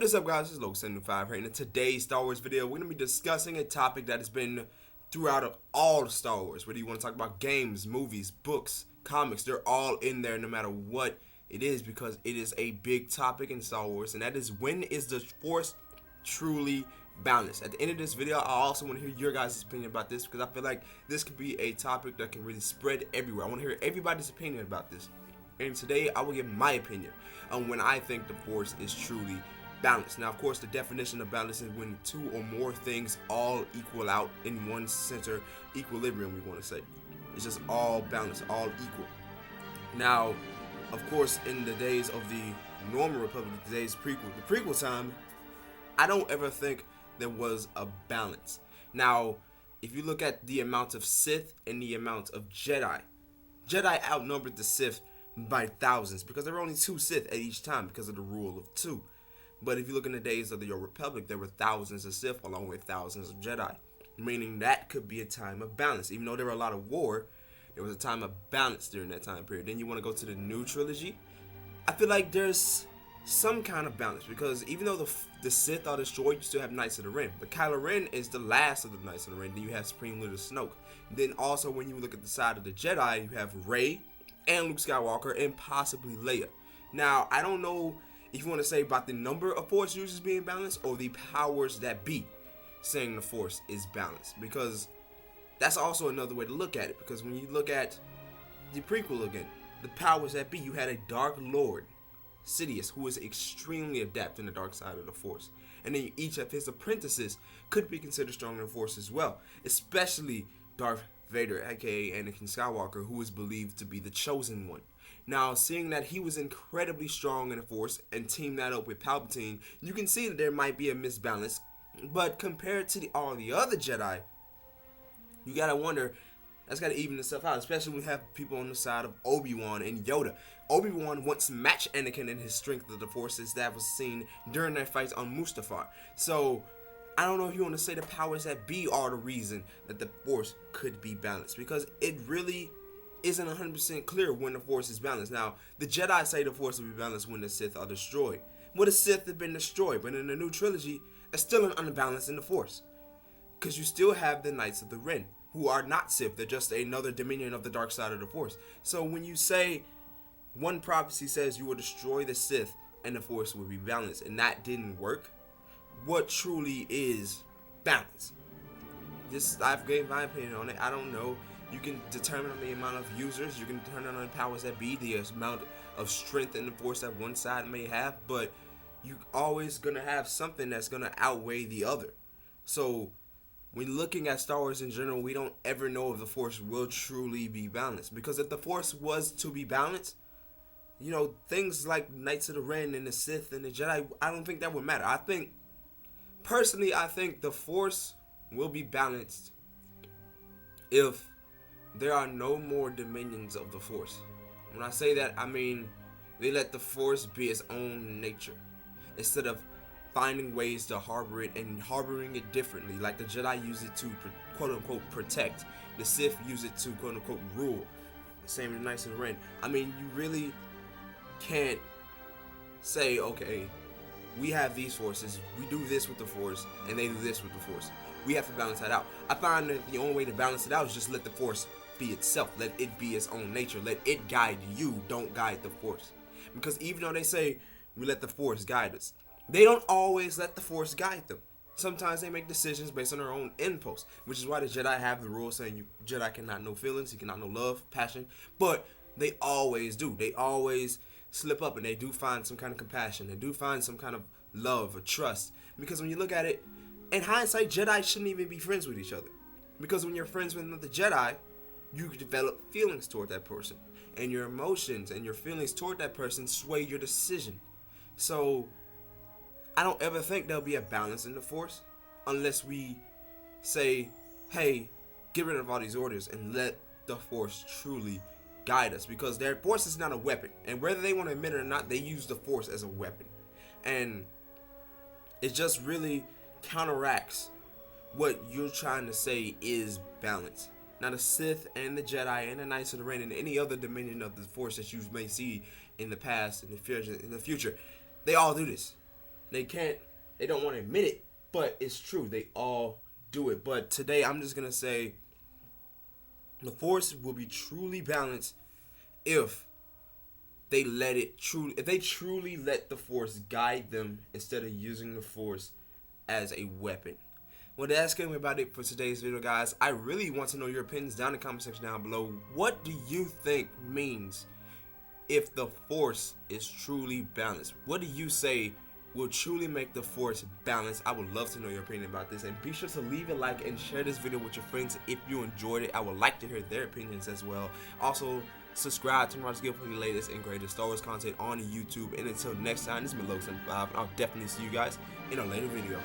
What is up, guys? This is Logan75 here. In today's Star Wars video, we're going to be discussing a topic that has been throughout of all the Star Wars. Whether you want to talk about games, movies, books, comics, they're all in there no matter what it is, because it is a big topic in Star Wars, and that is, when is the Force truly balanced? At the end of this video, I also want to hear your guys' opinion about this, because I feel like this could be a topic that can really spread everywhere. I want to hear everybody's opinion about this. And today, I will give my opinion on when I think the Force is truly balanced. Now, of course, the definition of balance is when two or more things all equal out in one center equilibrium, we want to say. It's just all balanced, all equal. Now, of course, in the days of the normal Republic, the prequel time, I don't ever think there was a balance. Now, if you look at the amount of Sith and the amount of Jedi outnumbered the Sith by thousands, because there were only two Sith at each time because of the rule of two. But if you look in the days of the Republic, there were thousands of Sith along with thousands of Jedi, meaning that could be a time of balance. Even though there were a lot of war, there was a time of balance during that time period. Then you want to go to the new trilogy. I feel like there's some kind of balance, because even though the Sith are destroyed, you still have Knights of the Ren. But Kylo Ren is the last of the Knights of the Ren. Then you have Supreme Leader Snoke. Then also, when you look at the side of the Jedi, you have Rey and Luke Skywalker and possibly Leia. Now, I don't know if you want to say about the number of Force users being balanced or the powers that be saying the Force is balanced, because that's also another way to look at it. Because when you look at the prequel again, the powers that be, you had a Dark Lord, Sidious, who is extremely adept in the dark side of the Force. And then each of his apprentices could be considered strong in the Force as well, especially Darth Vader, aka Anakin Skywalker, who is believed to be the chosen one. Now, seeing that he was incredibly strong in the Force and team that up with Palpatine, you can see that there might be a misbalance. But compared to all the other Jedi, you gotta wonder, that's gotta even itself out, especially when we have people on the side of Obi-Wan and Yoda. Obi-Wan once matched Anakin in his strength of the Forces that was seen during their fights on Mustafar. So, I don't know if you want to say the powers that be are the reason that the Force could be balanced, because it really isn't 100% clear when the Force is balanced. Now, the Jedi say the Force will be balanced when the Sith are destroyed. Well, the Sith have been destroyed, but in the new trilogy, it's still an unbalance in the Force, because you still have the Knights of the Ren, who are not Sith. They're just another dominion of the dark side of the Force. So when you say one prophecy says you will destroy the Sith and the Force will be balanced, and that didn't work, what truly is balance? I've gave my opinion on it. I don't know. You can determine the amount of users, you can determine on the powers that be, the amount of strength in the Force that one side may have, but you always gonna have something that's gonna outweigh the other. So when looking at Star Wars in general, we don't ever know if the Force will truly be balanced, because if the Force was to be balanced, you know, things like Knights of the Ren and the Sith and the Jedi, I don't think that would matter. Personally, I think the Force will be balanced if there are no more dominions of the Force. When I say that, I mean they let the Force be its own nature, instead of finding ways to harbor it and harboring it differently. Like the Jedi use it to quote-unquote protect, the Sith use it to quote-unquote rule. Same with Knights of the Ren. I mean, you really can't say, okay, we have these forces, we do this with the Force, and they do this with the Force. We have to balance that out. I find that the only way to balance it out is just let the Force be itself. Let it be its own nature. Let it guide you. Don't guide the Force. Because even though they say we let the Force guide us, they don't always let the Force guide them. Sometimes they make decisions based on their own impulse, which is why the Jedi have the rule saying Jedi cannot know feelings, he cannot know love, passion, but they always do. They always slip up, and they do find some kind of compassion. They do find some kind of love or trust. Because when you look at it, in hindsight, Jedi shouldn't even be friends with each other. Because when you're friends with another Jedi, you develop feelings toward that person. And your emotions and your feelings toward that person sway your decision. So I don't ever think there'll be a balance in the Force unless we say, hey, get rid of all these orders and let the Force truly guide us, because their Force is not a weapon, and whether they want to admit it or not, they use the Force as a weapon, and it just really counteracts what you're trying to say is balance. Now, the Sith and the Jedi and the Knights of the Ren and any other dominion of the Force that you may see in the past, in the future, they all do this. they don't want to admit it, but it's true. They all do it. But today I'm just gonna say the Force will be truly balanced if if they truly let the Force guide them instead of using the Force as a weapon. Well, that's going to be about it for today's video, guys. I really want to know your opinions down in the comment section down below. What do you think means if the Force is truly balanced? What do you say will truly make the Force balanced? I would love to know your opinion about this. And be sure to leave a like and share this video with your friends if you enjoyed it. I would like to hear their opinions as well. Also, subscribe to Marauders for the latest and greatest Star Wars content on YouTube. And until next time, this has been Logan 5, and I'll definitely see you guys in a later video.